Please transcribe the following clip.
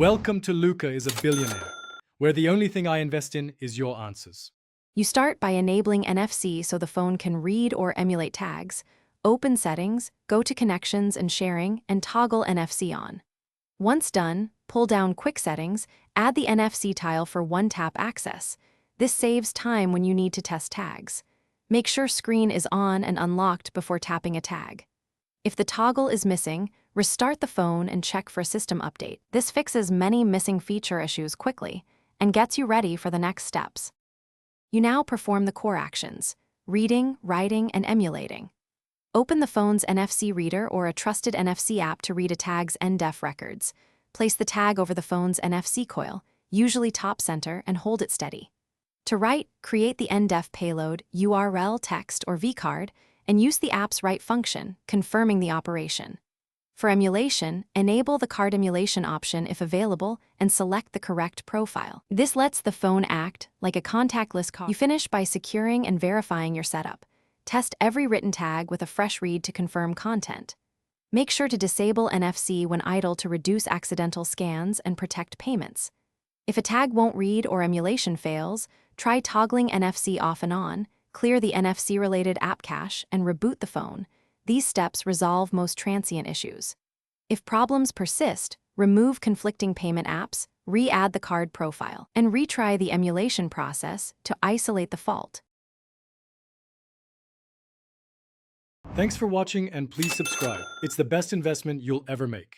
Welcome to Luca is a Billionaire, where the only thing I invest in is your answers. You start by enabling NFC so the phone can read or emulate tags, open Settings, go to Connections and Sharing, and toggle NFC on. Once done, pull down Quick Settings, add the NFC tile for one-tap access. This saves time when you need to test tags. Make sure Screen is on and unlocked before tapping a tag. If the toggle is missing, restart the phone and check for a system update. This fixes many missing feature issues quickly and gets you ready for the next steps. You now perform the core actions: reading, writing, and emulating. Open the phone's NFC reader or a trusted NFC app to read a tag's NDEF records. Place the tag over the phone's NFC coil, usually top center, and hold it steady. To write, create the NDEF payload, URL, text, or vCard, and use the app's write function, confirming the operation. For emulation, enable the card emulation option if available and select the correct profile. This lets the phone act like a contactless card. You finish by securing and verifying your setup. Test every written tag with a fresh read to confirm content. Make sure to disable NFC when idle to reduce accidental scans and protect payments. If a tag won't read or emulation fails, try toggling NFC off and on, clear the NFC-related app cache, and reboot the phone. These steps resolve most transient issues. If problems persist, remove conflicting payment apps, re-add the card profile, and retry the emulation process to isolate the fault. Thanks for watching and please subscribe. It's the best investment you'll ever make.